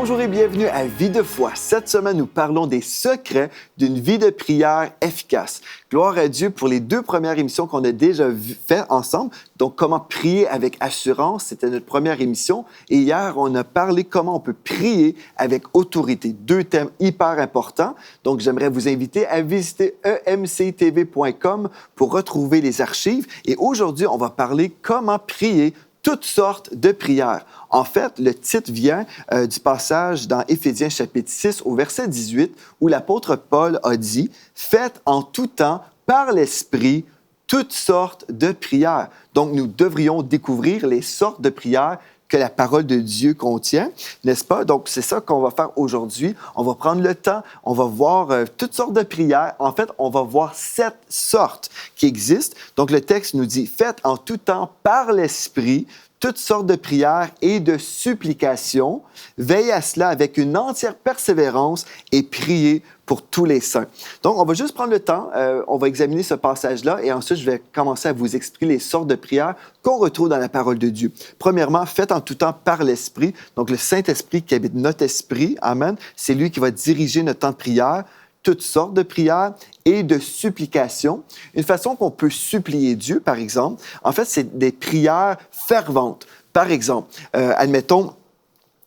Bonjour et bienvenue à Vie de foi. Cette semaine, nous parlons des secrets d'une vie de prière efficace. Gloire à Dieu pour les 2 premières émissions qu'on a déjà faites ensemble. Donc, comment prier avec assurance, c'était notre première émission. Et hier, on a parlé comment on peut prier avec autorité. 2 thèmes hyper importants. Donc, j'aimerais vous inviter à visiter emctv.com pour retrouver les archives. Et aujourd'hui, on va parler comment prier toutes sortes de prières. En fait, le titre vient du passage dans Éphésiens chapitre 6 au verset 18 où l'apôtre Paul a dit « Faites en tout temps par l'Esprit toutes sortes de prières. » Donc, nous devrions découvrir les sortes de prières que la parole de Dieu contient, n'est-ce pas? Donc, c'est ça qu'on va faire aujourd'hui. On va prendre le temps, on va voir toutes sortes de prières. En fait, on va voir 7 sortes qui existent. Donc, le texte nous dit « Faites en tout temps par l'Esprit toutes sortes de prières et de supplications. Veillez à cela avec une entière persévérance et priez pour tous les saints. » Donc, on va juste prendre le temps, on va examiner ce passage-là et ensuite, je vais commencer à vous expliquer les sortes de prières qu'on retrouve dans la parole de Dieu. Premièrement, faites en tout temps par l'Esprit. Donc, le Saint-Esprit qui habite notre esprit, amen, c'est lui qui va diriger notre temps de prière. Toutes sortes de prières et de supplications. Une façon qu'on peut supplier Dieu, par exemple, en fait, c'est des prières ferventes. Par exemple, admettons,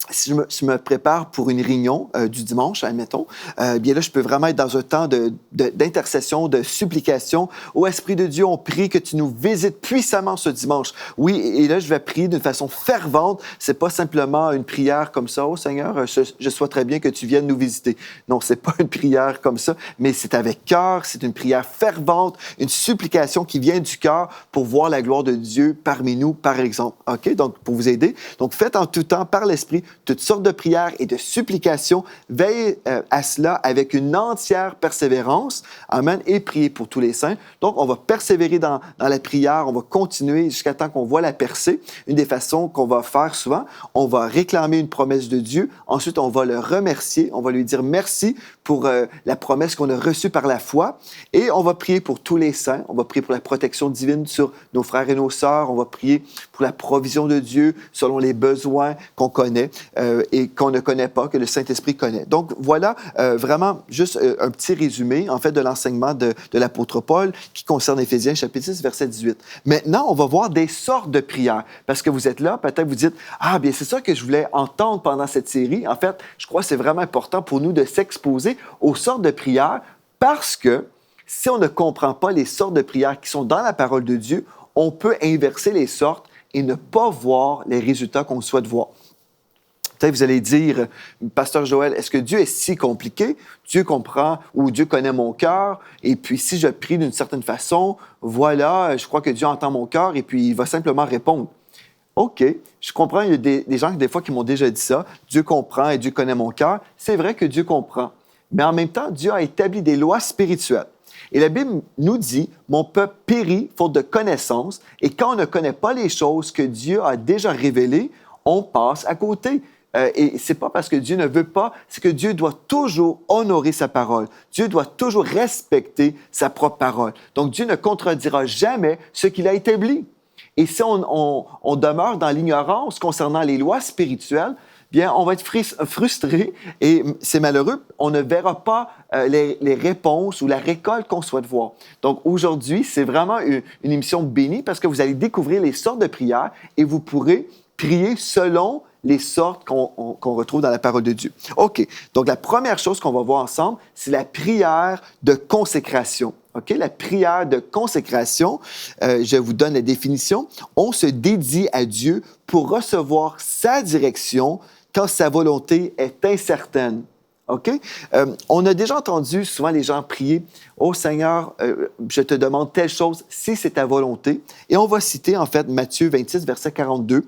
si je me prépare pour une réunion du dimanche, admettons, bien là, je peux vraiment être dans un temps d'intercession, de supplication. Ô Esprit de Dieu, on prie que tu nous visites puissamment ce dimanche. Oui, et là, je vais prier d'une façon fervente. C'est pas simplement une prière comme ça. « Oh Seigneur, je souhaiterais bien que tu viennes nous visiter. » Non, c'est pas une prière comme ça, mais c'est avec cœur, c'est une prière fervente, une supplication qui vient du cœur pour voir la gloire de Dieu parmi nous, par exemple. OK? Donc, pour vous aider. Donc, faites en tout temps par l'Esprit toutes sortes de prières et de supplications. Veillez à cela avec une entière persévérance. Amen. Et priez pour tous les saints. Donc, on va persévérer dans la prière. On va continuer jusqu'à temps qu'on voit la percée. Une des façons qu'on va faire souvent, on va réclamer une promesse de Dieu. Ensuite, on va le remercier. On va lui dire merci pour la promesse qu'on a reçue par la foi. Et on va prier pour tous les saints. On va prier pour la protection divine sur nos frères et nos sœurs. On va prier pour la provision de Dieu selon les besoins qu'on connaît. Et qu'on ne connaît pas, que le Saint-Esprit connaît. Donc, voilà vraiment juste un petit résumé, en fait, de l'enseignement de l'apôtre Paul qui concerne Éphésiens chapitre 6, verset 18. Maintenant, on va voir des sortes de prières. Parce que vous êtes là, peut-être vous dites « Ah, bien, c'est ça que je voulais entendre pendant cette série. » En fait, je crois que c'est vraiment important pour nous de s'exposer aux sortes de prières parce que si on ne comprend pas les sortes de prières qui sont dans la parole de Dieu, on peut inverser les sortes et ne pas voir les résultats qu'on souhaite voir. Peut-être vous allez dire, Pasteur Joël, est-ce que Dieu est si compliqué? Dieu comprend ou Dieu connaît mon cœur et puis si je prie d'une certaine façon, voilà, je crois que Dieu entend mon cœur et puis il va simplement répondre. OK, je comprends, il y a des gens des fois qui m'ont déjà dit ça, Dieu comprend et Dieu connaît mon cœur. C'est vrai que Dieu comprend, mais en même temps, Dieu a établi des lois spirituelles. Et la Bible nous dit, « Mon peuple périt faute de connaissance. » Et quand on ne connaît pas les choses que Dieu a déjà révélées, on passe à côté. Et c'est pas parce que Dieu ne veut pas, c'est que Dieu doit toujours honorer sa parole. Dieu doit toujours respecter sa propre parole. Donc, Dieu ne contredira jamais ce qu'il a établi. Et si on demeure dans l'ignorance concernant les lois spirituelles, bien, on va être frustré et c'est malheureux. On ne verra pas les réponses ou la récolte qu'on souhaite voir. Donc, aujourd'hui, c'est vraiment une émission bénie parce que vous allez découvrir les sortes de prières et vous pourrez prier selon les sortes qu'on retrouve dans la parole de Dieu. OK, donc la première chose qu'on va voir ensemble, c'est la prière de consécration. OK, la prière de consécration, je vous donne la définition. On se dédie à Dieu pour recevoir sa direction quand sa volonté est incertaine. OK? On a déjà entendu souvent les gens prier « Oh Seigneur, je te demande telle chose si c'est ta volonté. » Et on va citer en fait Matthieu 26, verset 42,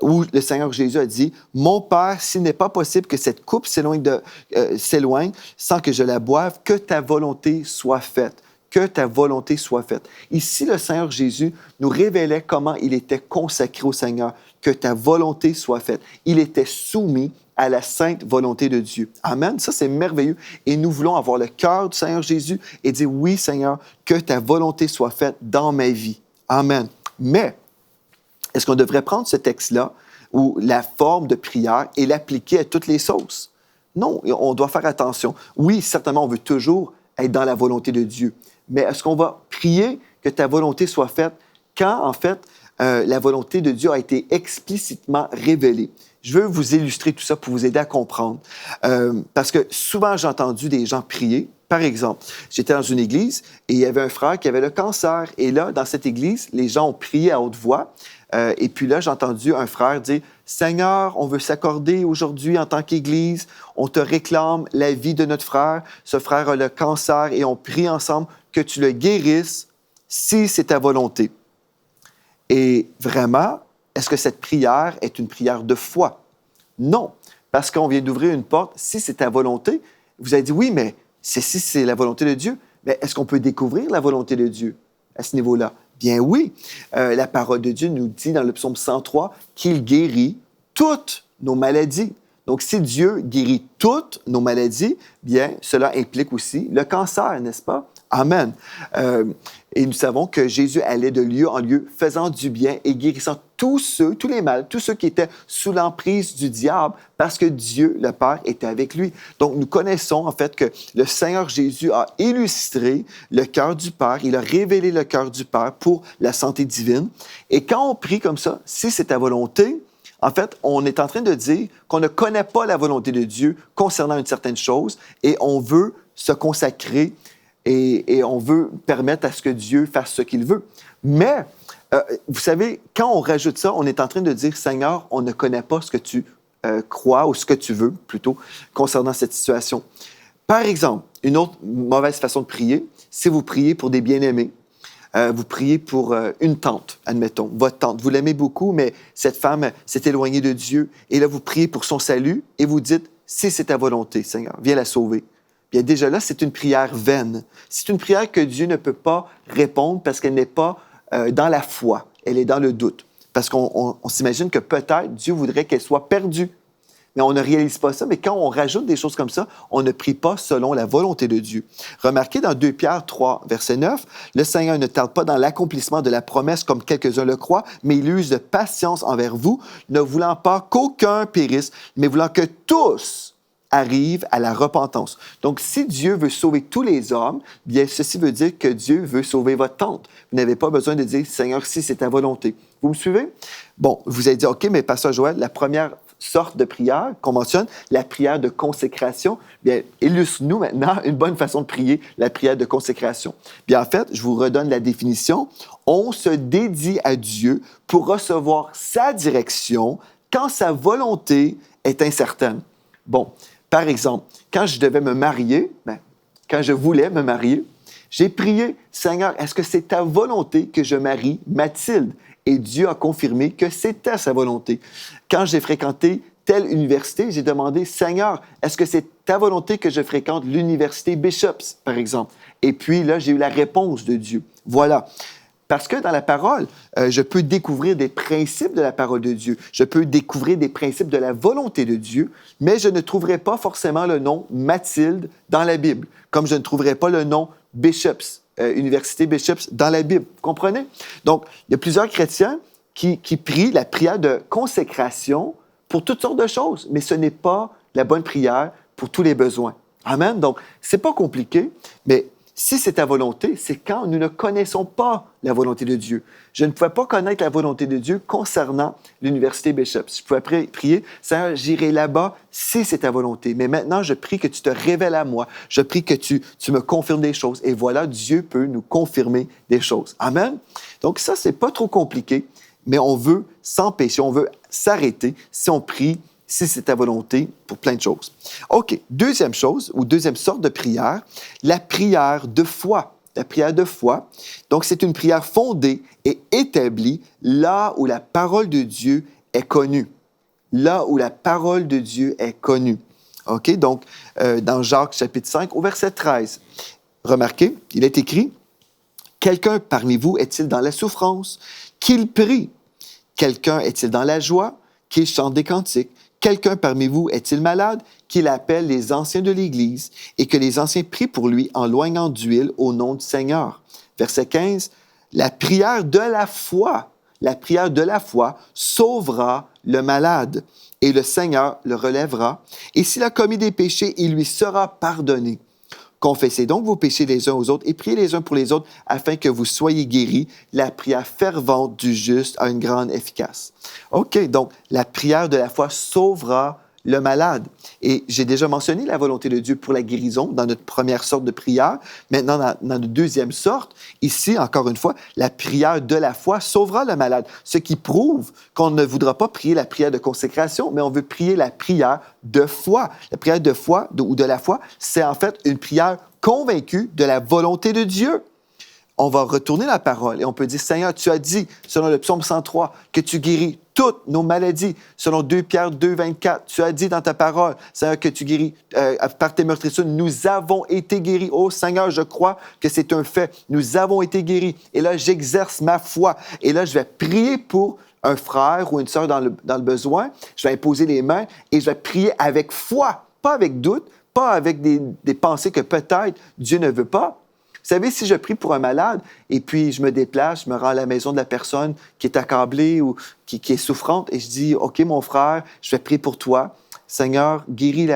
où le Seigneur Jésus a dit « Mon Père, s'il n'est pas possible que cette coupe s'éloigne sans que je la boive, que ta volonté soit faite. » Que ta volonté soit faite. Ici, le Seigneur Jésus nous révélait comment il était consacré au Seigneur. Que ta volonté soit faite. Il était soumis à la sainte volonté de Dieu. Amen. Ça, c'est merveilleux. Et nous voulons avoir le cœur du Seigneur Jésus et dire, oui, Seigneur, que ta volonté soit faite dans ma vie. Amen. Mais, est-ce qu'on devrait prendre ce texte-là ou la forme de prière et l'appliquer à toutes les sauces. Non, on doit faire attention. Oui, certainement, on veut toujours être dans la volonté de Dieu. Mais est-ce qu'on va prier que ta volonté soit faite quand, en fait, la volonté de Dieu a été explicitement révélée? Je veux vous illustrer tout ça pour vous aider à comprendre. Parce que souvent, j'ai entendu des gens prier. Par exemple, j'étais dans une église et il y avait un frère qui avait le cancer. Et là, dans cette église, les gens ont prié à haute voix. Et puis là, j'ai entendu un frère dire, « Seigneur, on veut s'accorder aujourd'hui en tant qu'Église. On te réclame la vie de notre frère. Ce frère a le cancer et on prie ensemble que tu le guérisses si c'est ta volonté. » Et vraiment, est-ce que cette prière est une prière de foi? Non, parce qu'on vient d'ouvrir une porte. Si c'est ta volonté, vous avez dit, oui, mais si c'est la volonté de Dieu, mais est-ce qu'on peut découvrir la volonté de Dieu à ce niveau-là? Bien oui, la parole de Dieu nous dit dans le psaume 103 qu'il guérit toutes nos maladies. Donc, si Dieu guérit toutes nos maladies, bien, cela implique aussi le cancer, n'est-ce pas? Amen. Et nous savons que Jésus allait de lieu en lieu, faisant du bien et guérissant tous les malades, tous ceux qui étaient sous l'emprise du diable, parce que Dieu, le Père, était avec lui. Donc, nous connaissons en fait que le Seigneur Jésus a illustré le cœur du Père, il a révélé le cœur du Père pour la santé divine. Et quand on prie comme ça, si c'est ta volonté, en fait, on est en train de dire qu'on ne connaît pas la volonté de Dieu concernant une certaine chose et on veut se consacrer et on veut permettre à ce que Dieu fasse ce qu'il veut. Mais, vous savez, quand on rajoute ça, on est en train de dire, Seigneur, on ne connaît pas ce que tu crois ou ce que tu veux, plutôt, concernant cette situation. Par exemple, une autre mauvaise façon de prier, c'est vous priez pour des bien-aimés. Vous priez pour une tante, admettons, votre tante. Vous l'aimez beaucoup, mais cette femme s'est éloignée de Dieu. Et là, vous priez pour son salut et vous dites, si c'est ta volonté, Seigneur, viens la sauver. Bien, déjà là, c'est une prière vaine. C'est une prière que Dieu ne peut pas répondre parce qu'elle n'est pas dans la foi. Elle est dans le doute. Parce qu'on s'imagine que peut-être Dieu voudrait qu'elle soit perdue. Mais on ne réalise pas ça. Mais quand on rajoute des choses comme ça, on ne prie pas selon la volonté de Dieu. Remarquez dans 2 Pierre 3, verset 9, « Le Seigneur ne tarde pas dans l'accomplissement de la promesse comme quelques-uns le croient, mais il use de patience envers vous, ne voulant pas qu'aucun périsse, mais voulant que tous arrivent à la repentance. » Donc, si Dieu veut sauver tous les hommes, bien, ceci veut dire que Dieu veut sauver votre tante. Vous n'avez pas besoin de dire, « Seigneur, si c'est ta volonté. » Vous me suivez? Bon, vous allez dire, « OK, mais Pasteur Joël, la première sorte de prière qu'on mentionne, la prière de consécration, bien, illustre-nous maintenant une bonne façon de prier, la prière de consécration. » Bien, en fait, je vous redonne la définition. On se dédie à Dieu pour recevoir sa direction quand sa volonté est incertaine. Bon, par exemple, quand je devais me marier, quand je voulais me marier, j'ai prié, « Seigneur, est-ce que c'est ta volonté que je marie Mathilde? » Et Dieu a confirmé que c'était sa volonté. Quand j'ai fréquenté telle université, j'ai demandé, « Seigneur, est-ce que c'est ta volonté que je fréquente l'université Bishops, par exemple? » Et puis là, j'ai eu la réponse de Dieu. Voilà. Parce que dans la parole, je peux découvrir des principes de la parole de Dieu. Je peux découvrir des principes de la volonté de Dieu, mais je ne trouverai pas forcément le nom Mathilde dans la Bible, comme je ne trouverai pas le nom Bishops, Université Bishops dans la Bible. Vous comprenez? Donc, il y a plusieurs chrétiens qui prient la prière de consécration pour toutes sortes de choses, mais ce n'est pas la bonne prière pour tous les besoins. Amen? Donc, c'est pas compliqué, mais si c'est ta volonté, c'est quand nous ne connaissons pas la volonté de Dieu. Je ne pouvais pas connaître la volonté de Dieu concernant l'Université Bishops. Je pouvais prier, « Seigneur, j'irai là-bas si c'est ta volonté. Mais maintenant, je prie que tu te révèles à moi. Je prie que tu me confirmes des choses. » Et voilà, Dieu peut nous confirmer des choses. Amen? Donc ça, c'est pas trop compliqué, mais on veut s'empêcher, on veut s'arrêter si on prie si c'est ta volonté, pour plein de choses. OK, deuxième chose, ou deuxième sorte de prière, la prière de foi. La prière de foi, donc c'est une prière fondée et établie là où la parole de Dieu est connue. Là où la parole de Dieu est connue. OK, donc dans Jacques chapitre 5, au verset 13, remarquez, il est écrit, « Quelqu'un parmi vous est-il dans la souffrance? Qu'il prie. Quelqu'un est-il dans la joie? Qu'il chante des cantiques. Quelqu'un parmi vous est-il malade? Qu'il appelle les anciens de l'Église et que les anciens prient pour lui en loignant d'huile au nom du Seigneur. » Verset 15, « La prière de la foi sauvera le malade, et le Seigneur le relèvera. Et s'il a commis des péchés, il lui sera pardonné. Confessez donc vos péchés les uns aux autres et priez les uns pour les autres afin que vous soyez guéris. La prière fervente du juste a une grande efficace. OK, donc la prière de la foi sauvera le malade. Et j'ai déjà mentionné la volonté de Dieu pour la guérison dans notre première sorte de prière. Maintenant, dans notre deuxième sorte, ici, encore une fois, la prière de la foi sauvera le malade. Ce qui prouve qu'on ne voudra pas prier la prière de consécration, mais on veut prier la prière de foi. La prière de foi ou de la foi, c'est en fait une prière convaincue de la volonté de Dieu. On va retourner la parole et on peut dire, Seigneur, tu as dit, selon le psaume 103, que tu guéris toutes nos maladies. Selon 2 Pierre 2, 24, tu as dit dans ta parole, Seigneur, que tu guéris par tes meurtrissures. Nous avons été guéris. Oh Seigneur, je crois que c'est un fait. Nous avons été guéris. Et là, j'exerce ma foi. Et là, je vais prier pour un frère ou une sœur dans le besoin. Je vais imposer les mains et je vais prier avec foi, pas avec doute, pas avec des pensées que peut-être Dieu ne veut pas. Vous savez, si je prie pour un malade et puis je me déplace, je me rends à la maison de la personne qui est accablée ou qui est souffrante et je dis, OK, mon frère, je vais prier pour toi. Seigneur, guéris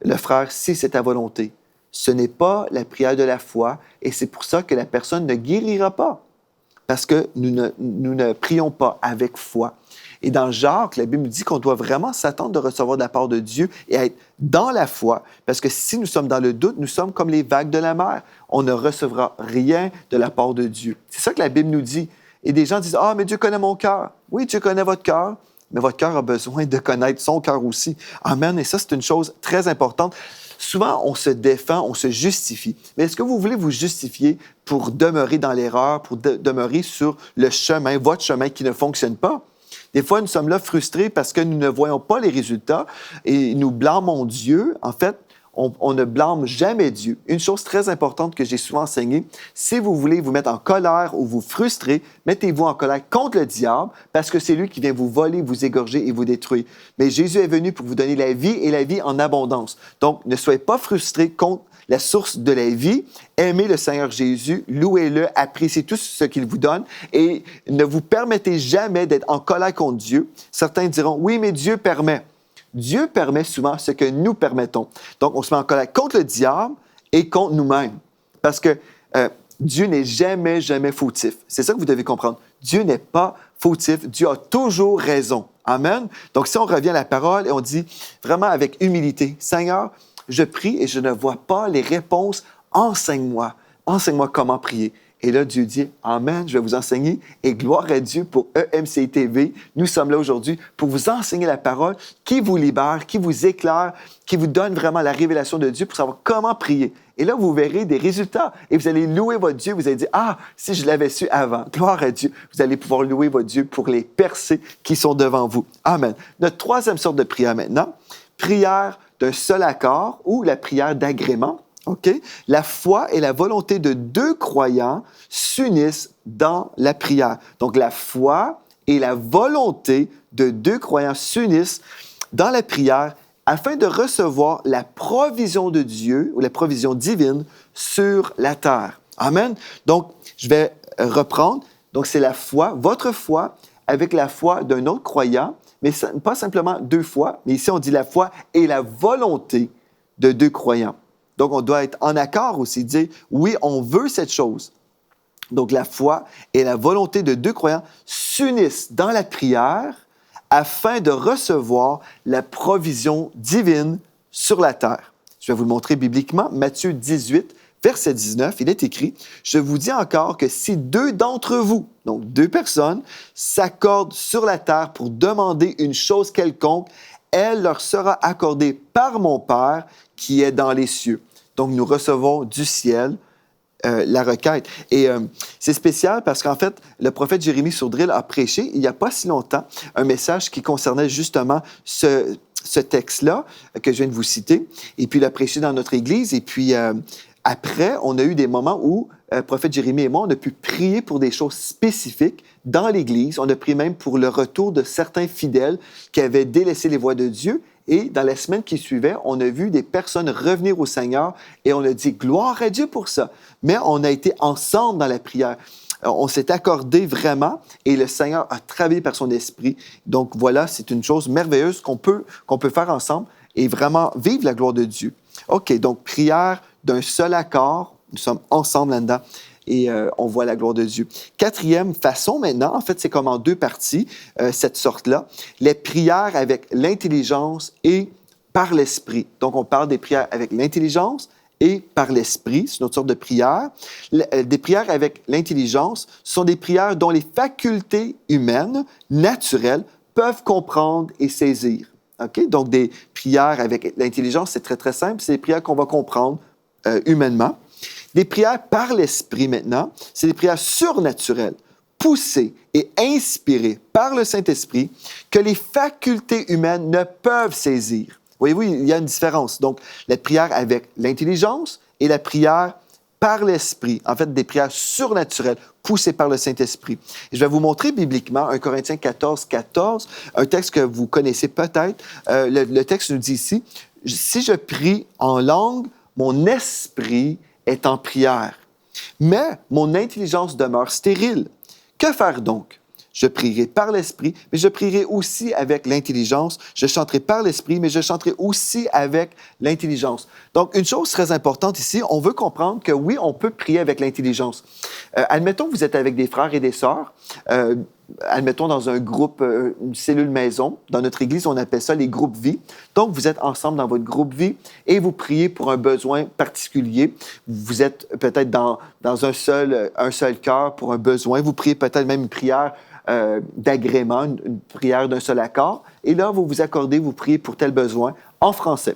le frère si c'est ta volonté. Ce n'est pas la prière de la foi et c'est pour ça que la personne ne guérira pas. Parce que nous ne prions pas avec foi. Et dans Jacques, la Bible dit qu'on doit vraiment s'attendre de recevoir de la part de Dieu et être dans la foi. Parce que si nous sommes dans le doute, nous sommes comme les vagues de la mer. On ne recevra rien de la part de Dieu. C'est ça que la Bible nous dit. Et des gens disent, « Ah, mais Dieu connaît mon cœur. » Oui, Dieu connaît votre cœur, mais votre cœur a besoin de connaître son cœur aussi. Amen. Et ça, c'est une chose très importante. Souvent, on se défend, on se justifie. Mais est-ce que vous voulez vous justifier pour demeurer dans l'erreur, pour demeurer sur le chemin, votre chemin qui ne fonctionne pas? Des fois, nous sommes là frustrés parce que nous ne voyons pas les résultats et nous blâmons Dieu. En fait, on ne blâme jamais Dieu. Une chose très importante que j'ai souvent enseignée, si vous voulez vous mettre en colère ou vous frustrer, mettez-vous en colère contre le diable parce que c'est lui qui vient vous voler, vous égorger et vous détruire. Mais Jésus est venu pour vous donner la vie et la vie en abondance. Donc, ne soyez pas frustrés contre la source de la vie. Aimez le Seigneur Jésus, louez-le, appréciez tout ce qu'il vous donne et ne vous permettez jamais d'être en colère contre Dieu. Certains diront, oui, mais Dieu permet. Dieu permet souvent ce que nous permettons. Donc, on se met en colère contre le diable et contre nous-mêmes. Parce que Dieu n'est jamais, jamais fautif. C'est ça que vous devez comprendre. Dieu n'est pas fautif. Dieu a toujours raison. Amen. Donc, si on revient à la parole et on dit vraiment avec humilité, Seigneur, je prie et je ne vois pas les réponses. Enseigne-moi. Enseigne-moi comment prier. Et là, Dieu dit, Amen, je vais vous enseigner. Et gloire à Dieu pour EMCI TV. Nous sommes là aujourd'hui pour vous enseigner la parole qui vous libère, qui vous éclaire, qui vous donne vraiment la révélation de Dieu pour savoir comment prier. Et là, vous verrez des résultats. Et vous allez louer votre Dieu. Vous allez dire, ah, si je l'avais su avant. Gloire à Dieu. Vous allez pouvoir louer votre Dieu pour les percées qui sont devant vous. Amen. Notre troisième sorte de prière maintenant, prière d'un seul accord ou la prière d'agrément. OK? La foi et la volonté de deux croyants s'unissent dans la prière. Donc, la foi et la volonté de deux croyants s'unissent dans la prière afin de recevoir la provision de Dieu ou la provision divine sur la terre. Amen? Donc, je vais reprendre. Donc, c'est la foi, votre foi, avec la foi d'un autre croyant, mais pas simplement deux fois, mais ici, on dit la foi et la volonté de deux croyants. Donc, on doit être en accord aussi, dire oui, on veut cette chose. Donc, la foi et la volonté de deux croyants s'unissent dans la prière afin de recevoir la provision divine sur la terre. Je vais vous le montrer bibliquement. Matthieu 18, verset 19, il est écrit, « Je vous dis encore que si deux d'entre vous, donc deux personnes, s'accordent sur la terre pour demander une chose quelconque, elle leur sera accordée par mon Père qui est dans les cieux. » Donc, nous recevons du ciel la requête. Et c'est spécial parce qu'en fait, le prophète Jérémie Sourdril a prêché, il n'y a pas si longtemps, un message qui concernait justement ce texte-là que je viens de vous citer. Et puis, il a prêché dans notre Église. Et puis, après, on a eu des moments où le prophète Jérémie et moi, on a pu prier pour des choses spécifiques dans l'Église. On a prié même pour le retour de certains fidèles qui avaient délaissé les voies de Dieu. Et dans la semaine qui suivait, on a vu des personnes revenir au Seigneur et on a dit gloire à Dieu pour ça. Mais on a été ensemble dans la prière. On s'est accordé vraiment et le Seigneur a travaillé par son esprit. Donc voilà, c'est une chose merveilleuse qu'on peut faire ensemble et vraiment vivre la gloire de Dieu. OK, donc prière d'un seul accord. Nous sommes ensemble là-dedans et on voit la gloire de Dieu. Quatrième façon maintenant, en fait, c'est comme en deux parties, cette sorte-là. Les prières avec l'intelligence et par l'esprit. Donc, on parle des prières avec l'intelligence et par l'esprit. C'est une autre sorte de prière. Des prières avec l'intelligence sont des prières dont les facultés humaines, naturelles, peuvent comprendre et saisir. OK? Donc, des prières avec l'intelligence, c'est très, très simple. C'est des prières qu'on va comprendre humainement. Des prières par l'esprit, maintenant, c'est des prières surnaturelles, poussées et inspirées par le Saint-Esprit que les facultés humaines ne peuvent saisir. Voyez-vous, il y a une différence. Donc, la prière avec l'intelligence et la prière par l'esprit. En fait, des prières surnaturelles poussées par le Saint-Esprit. Et je vais vous montrer bibliquement 1 Corinthiens 14, 14, un texte que vous connaissez peut-être. Le texte nous dit ici, « Si je prie en langue, mon esprit est en prière, mais mon intelligence demeure stérile. Que faire donc? Je prierai par l'esprit, mais je prierai aussi avec l'intelligence. Je chanterai par l'esprit, mais je chanterai aussi avec l'intelligence. » Donc, une chose très importante ici, on veut comprendre que oui, on peut prier avec l'intelligence. Admettons que vous êtes avec des frères et des sœurs, admettons dans un groupe, une cellule maison. Dans notre Église, on appelle ça les groupes vie. Donc, vous êtes ensemble dans votre groupe vie et vous priez pour un besoin particulier. Vous êtes peut-être dans un seul cœur pour un besoin. Vous priez peut-être même une prière d'agrément, une prière d'un seul accord. Et là, vous vous accordez, vous priez pour tel besoin en français.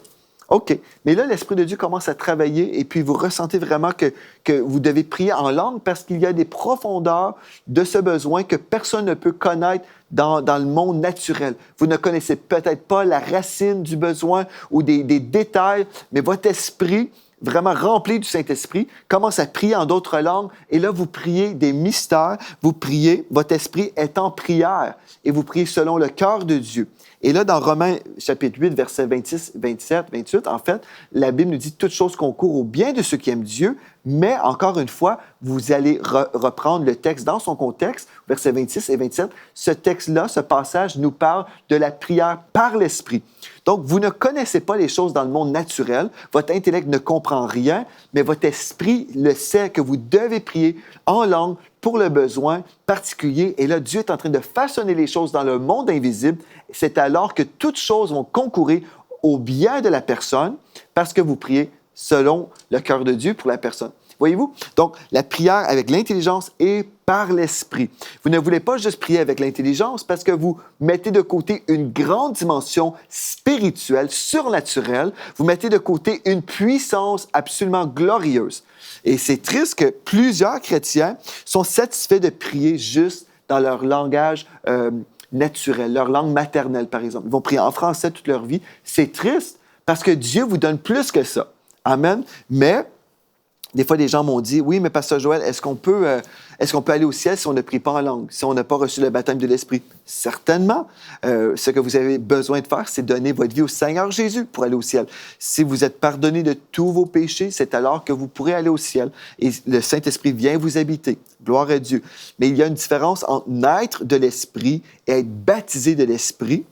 OK. Mais là, l'Esprit de Dieu commence à travailler et puis vous ressentez vraiment que vous devez prier en langue parce qu'il y a des profondeurs de ce besoin que personne ne peut connaître dans le monde naturel. Vous ne connaissez peut-être pas la racine du besoin ou des détails, mais votre esprit, vraiment rempli du Saint-Esprit, commence à prier en d'autres langues et là, vous priez des mystères, vous priez, votre esprit est en prière et vous priez selon le cœur de Dieu. Et là, dans Romains chapitre 8, versets 26, 27, 28, en fait, la Bible nous dit « Toutes choses concourent au bien de ceux qui aiment Dieu », mais encore une fois, vous allez reprendre le texte dans son contexte, versets 26 et 27. Ce texte-là, ce passage nous parle de la prière par l'Esprit. Donc, vous ne connaissez pas les choses dans le monde naturel, votre intellect ne comprend rien, mais votre esprit le sait que vous devez prier en langue pour le besoin particulier. Et là, Dieu est en train de façonner les choses dans le monde invisible. C'est alors que toutes choses vont concourir au bien de la personne parce que vous priez selon le cœur de Dieu pour la personne. Voyez-vous? Donc, la prière avec l'intelligence et par l'esprit. Vous ne voulez pas juste prier avec l'intelligence parce que vous mettez de côté une grande dimension spirituelle, surnaturelle. Vous mettez de côté une puissance absolument glorieuse. Et c'est triste que plusieurs chrétiens sont satisfaits de prier juste dans leur langage naturel, leur langue maternelle, par exemple. Ils vont prier en français toute leur vie. C'est triste parce que Dieu vous donne plus que ça. Amen. Mais des fois, des gens m'ont dit, oui, mais Pasteur Joël, est-ce qu'on peut aller au ciel si on ne prie pas en langue, si on n'a pas reçu le baptême de l'Esprit? Certainement. Ce que vous avez besoin de faire, c'est donner votre vie au Seigneur Jésus pour aller au ciel. Si vous êtes pardonné de tous vos péchés, c'est alors que vous pourrez aller au ciel et le Saint-Esprit vient vous habiter. Gloire à Dieu. Mais il y a une différence entre naître de l'Esprit et être baptisé de l'Esprit.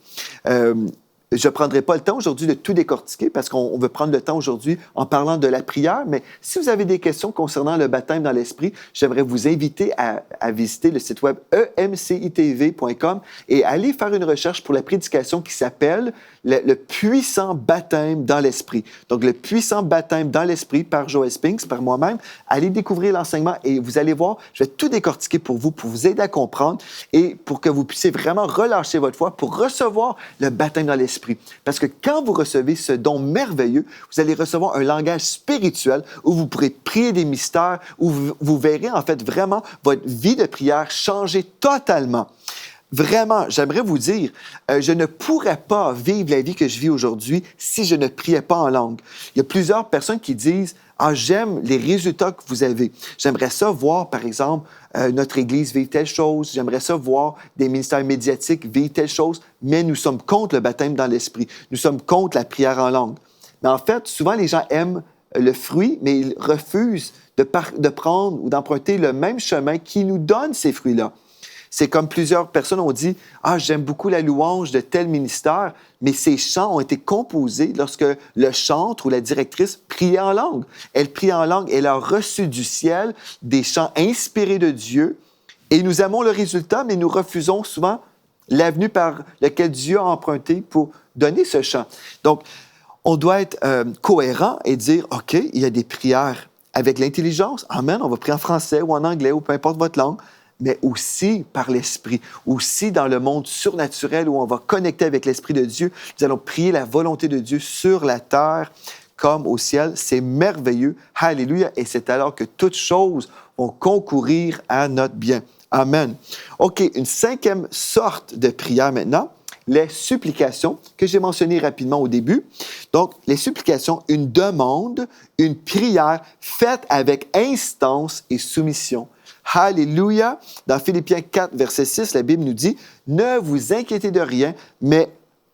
Je ne prendrai pas le temps aujourd'hui de tout décortiquer parce qu'on veut prendre le temps aujourd'hui en parlant de la prière, mais si vous avez des questions concernant le baptême dans l'Esprit, j'aimerais vous inviter à visiter le site web emcitv.com et aller faire une recherche pour la prédication qui s'appelle le puissant baptême dans l'Esprit. Donc, le puissant baptême dans l'Esprit par Joel Spinks, par moi-même. Allez découvrir l'enseignement et vous allez voir, je vais tout décortiquer pour vous aider à comprendre et pour que vous puissiez vraiment relâcher votre foi pour recevoir le baptême dans l'Esprit. Parce que quand vous recevez ce don merveilleux, vous allez recevoir un langage spirituel où vous pourrez prier des mystères, où vous verrez en fait vraiment votre vie de prière changer totalement. Vraiment, j'aimerais vous dire, je ne pourrais pas vivre la vie que je vis aujourd'hui si je ne priais pas en langue. Il y a plusieurs personnes qui disent « Ah, j'aime les résultats que vous avez. J'aimerais ça voir, par exemple, notre Église vivre telle chose. J'aimerais ça voir des ministères médiatiques vivre telle chose. » Mais nous sommes contre le baptême dans l'Esprit. Nous sommes contre la prière en langue. Mais en fait, souvent, les gens aiment le fruit, mais ils refusent de prendre ou d'emprunter le même chemin qui nous donne ces fruits-là. C'est comme plusieurs personnes ont dit « Ah, j'aime beaucoup la louange de tel ministère », mais ces chants ont été composés lorsque le chantre ou la directrice priait en langue. Elle priait en langue, elle a reçu du ciel des chants inspirés de Dieu, et nous aimons le résultat, mais nous refusons souvent l'avenue par laquelle Dieu a emprunté pour donner ce chant. Donc, on doit être cohérent et dire « OK, il y a des prières avec l'intelligence. Amen, on va prier en français ou en anglais ou peu importe votre langue. » mais aussi par l'Esprit, aussi dans le monde surnaturel où on va connecter avec l'Esprit de Dieu. Nous allons prier la volonté de Dieu sur la terre comme au ciel. C'est merveilleux. Alléluia. Et c'est alors que toutes choses vont concourir à notre bien. Amen. OK, une cinquième sorte de prière maintenant, les supplications, que j'ai mentionnées rapidement au début. Donc, les supplications, une demande, une prière faite avec instance et soumission. Alléluia! Dans Philippiens 4, verset 6, la Bible nous dit « Ne vous inquiétez de rien, mais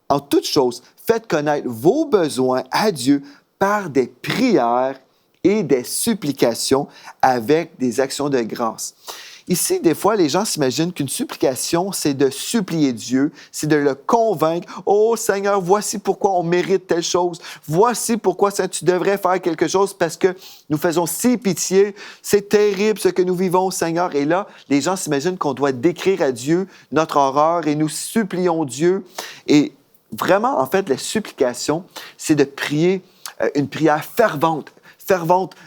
en toute chose, faites connaître vos besoins à Dieu par des prières et des supplications avec des actions de grâce. » Ici, des fois, les gens s'imaginent qu'une supplication, c'est de supplier Dieu, c'est de le convaincre. « Oh Seigneur, voici pourquoi on mérite telle chose. Voici pourquoi tu devrais faire quelque chose parce que nous faisons si pitié. C'est terrible ce que nous vivons, Seigneur. » Et là, les gens s'imaginent qu'on doit décrire à Dieu notre horreur et nous supplions Dieu. Et vraiment, en fait, la supplication, c'est de prier une prière fervente,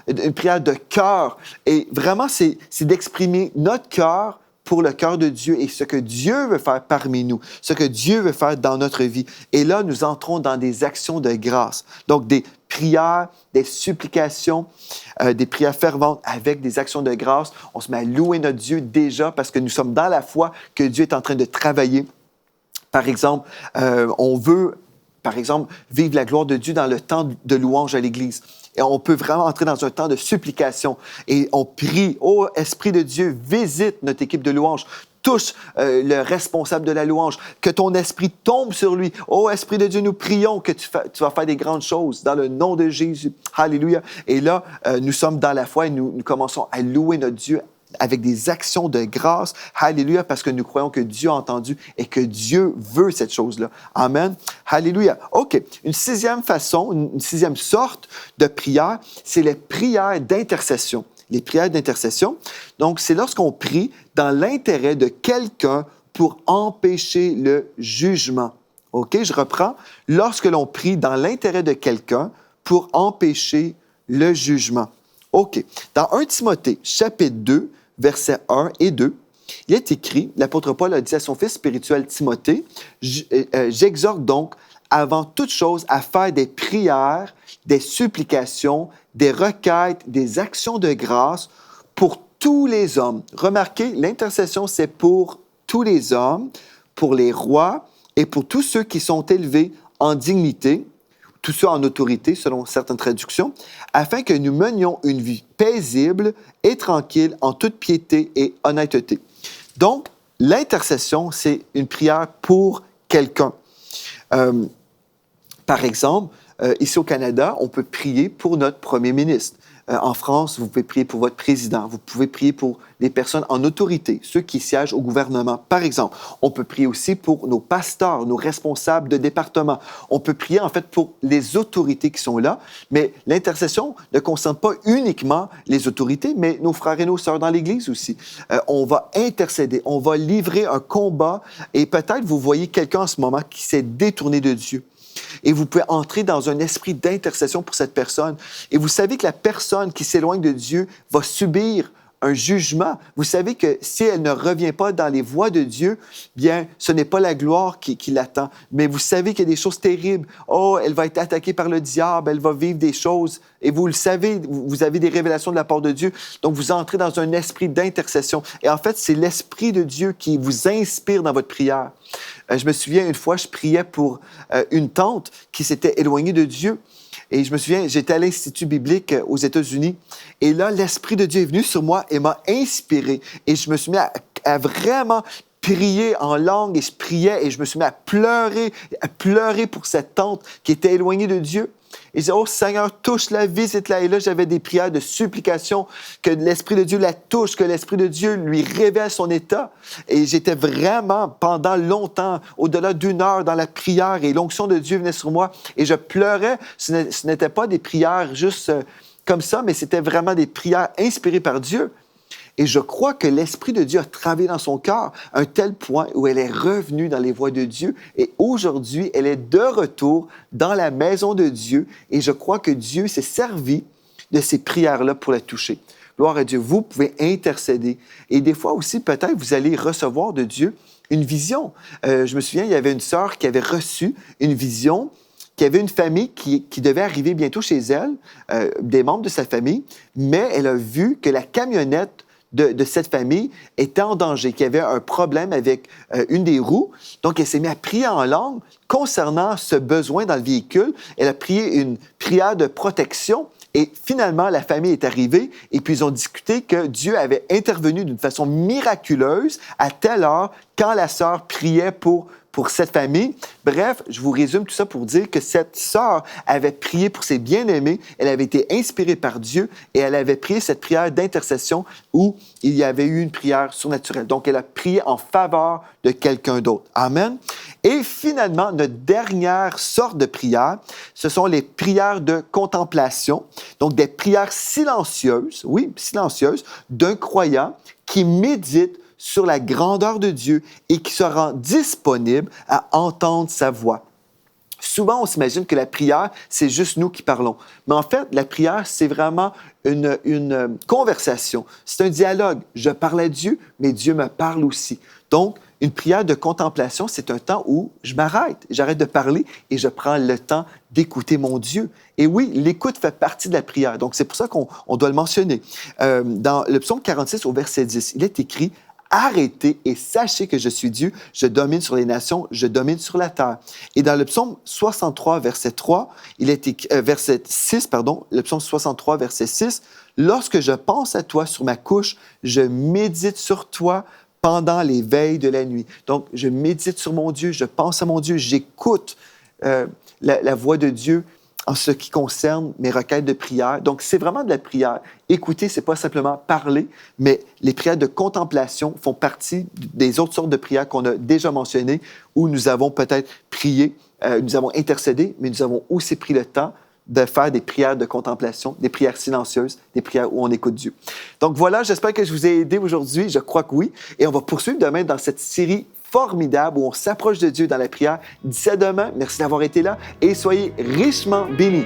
une prière de cœur. Et vraiment, c'est d'exprimer notre cœur pour le cœur de Dieu et ce que Dieu veut faire parmi nous, ce que Dieu veut faire dans notre vie. Et là, nous entrons dans des actions de grâce. Donc, des prières, des supplications, des prières ferventes avec des actions de grâce. On se met à louer notre Dieu déjà parce que nous sommes dans la foi que Dieu est en train de travailler. Par exemple, on veut, vivre la gloire de Dieu dans le temps de louange à l'Église. Et on peut vraiment entrer dans un temps de supplication. Et on prie, « Oh, Esprit de Dieu, visite notre équipe de louange. Touche le responsable de la louange. Que ton esprit tombe sur lui. Oh, Esprit de Dieu, nous prions que tu vas faire des grandes choses dans le nom de Jésus. » Alléluia. Et là, nous sommes dans la foi et nous commençons à louer notre Dieu avec des actions de grâce. Alléluia, parce que nous croyons que Dieu a entendu et que Dieu veut cette chose-là. Amen. Alléluia. OK. Une sixième façon, une sixième sorte de prière, c'est les prières d'intercession. Les prières d'intercession, donc, c'est lorsqu'on prie dans l'intérêt de quelqu'un pour empêcher le jugement. OK? Je reprends. Lorsque l'on prie dans l'intérêt de quelqu'un pour empêcher le jugement. OK. Dans 1 Timothée, chapitre 2, versets 1 et 2, il est écrit, l'apôtre Paul a dit à son fils spirituel Timothée, « J'exhorte donc avant toute chose à faire des prières, des supplications, des requêtes, des actions de grâce pour tous les hommes. » Remarquez, l'intercession, c'est pour tous les hommes, pour les rois et pour tous ceux qui sont élevés en dignité, tout ça en autorité, selon certaines traductions, afin que nous menions une vie paisible et tranquille en toute piété et honnêteté. Donc, l'intercession, c'est une prière pour quelqu'un. Par exemple, ici au Canada, on peut prier pour notre premier ministre. En France, vous pouvez prier pour votre président. Vous pouvez prier pour les personnes en autorité, ceux qui siègent au gouvernement. Par exemple, on peut prier aussi pour nos pasteurs, nos responsables de département. On peut prier en fait pour les autorités qui sont là, mais l'intercession ne concerne pas uniquement les autorités, mais nos frères et nos sœurs dans l'Église aussi. On va intercéder, on va livrer un combat et peut-être vous voyez quelqu'un en ce moment qui s'est détourné de Dieu. Et vous pouvez entrer dans un esprit d'intercession pour cette personne. Et vous savez que la personne qui s'éloigne de Dieu va subir un jugement. Vous savez que si elle ne revient pas dans les voies de Dieu, bien, ce n'est pas la gloire qui l'attend. Mais vous savez qu'il y a des choses terribles. Oh, elle va être attaquée par le diable, elle va vivre des choses. Et vous le savez, vous avez des révélations de la part de Dieu. Donc, vous entrez dans un esprit d'intercession. Et en fait, c'est l'Esprit de Dieu qui vous inspire dans votre prière. Je me souviens, une fois, je priais pour une tante qui s'était éloignée de Dieu. Et je me souviens, j'étais à l'Institut biblique aux États-Unis. Et là, l'Esprit de Dieu est venu sur moi et m'a inspiré. Et je me suis mis à vraiment prier en langue et je priais et je me suis mis à pleurer pour cette tante qui était éloignée de Dieu. Et je disais, oh Seigneur, touche-la, visite-la. Et là, j'avais des prières de supplication, que l'Esprit de Dieu la touche, que l'Esprit de Dieu lui révèle son état. Et j'étais vraiment, pendant longtemps, au-delà d'une heure dans la prière et l'onction de Dieu venait sur moi. Et je pleurais. Ce n'était pas des prières juste comme ça, mais c'était vraiment des prières inspirées par Dieu. Et je crois que l'Esprit de Dieu a travaillé dans son cœur à un tel point où elle est revenue dans les voies de Dieu. Et aujourd'hui, elle est de retour dans la maison de Dieu. Et je crois que Dieu s'est servi de ces prières-là pour la toucher. Gloire à Dieu. Vous pouvez intercéder. Et des fois aussi, peut-être, vous allez recevoir de Dieu une vision. Je me souviens, il y avait une sœur qui avait reçu une vision, qui avait une famille qui devait arriver bientôt chez elle, des membres de sa famille, mais elle a vu que la camionnette de cette famille était en danger, qu'il y avait un problème avec une des roues. Donc, elle s'est mise à prier en langue concernant ce besoin dans le véhicule. Elle a prié une prière de protection et finalement, la famille est arrivée et puis ils ont discuté que Dieu avait intervenu d'une façon miraculeuse à telle heure quand la sœur priait pour cette famille. Bref, je vous résume tout ça pour dire que cette sœur avait prié pour ses bien-aimés, elle avait été inspirée par Dieu et elle avait prié cette prière d'intercession où il y avait eu une prière surnaturelle. Donc, elle a prié en faveur de quelqu'un d'autre. Amen. Et finalement, notre dernière sorte de prière, ce sont les prières de contemplation, donc des prières silencieuses, oui, silencieuses, d'un croyant qui médite sur la grandeur de Dieu et qui se rend disponible à entendre sa voix. Souvent, on s'imagine que la prière, c'est juste nous qui parlons. Mais en fait, la prière, c'est vraiment une conversation. C'est un dialogue. Je parle à Dieu, mais Dieu me parle aussi. Donc, une prière de contemplation, c'est un temps où je m'arrête. J'arrête de parler et je prends le temps d'écouter mon Dieu. Et oui, l'écoute fait partie de la prière. Donc, c'est pour ça qu'on doit le mentionner. Dans le psaume 46, au verset 10, il est écrit « Arrêtez et sachez que je suis Dieu, je domine sur les nations, je domine sur la terre. » Et dans le psaume 63, verset 3, verset 6, le psaume 63, verset 6, « Lorsque je pense à toi sur ma couche, je médite sur toi pendant les veilles de la nuit. » Donc, je médite sur mon Dieu, je pense à mon Dieu, j'écoute la voix de Dieu en ce qui concerne mes requêtes de prière. Donc, c'est vraiment de la prière. Écouter, c'est pas simplement parler, mais les prières de contemplation font partie des autres sortes de prières qu'on a déjà mentionnées, où nous avons peut-être prié, nous avons intercédé, mais nous avons aussi pris le temps de faire des prières de contemplation, des prières silencieuses, des prières où on écoute Dieu. Donc voilà, j'espère que je vous ai aidé aujourd'hui. Je crois que oui. Et on va poursuivre demain dans cette série formidable où on s'approche de Dieu dans la prière. D'ici à demain, merci d'avoir été là et soyez richement bénis.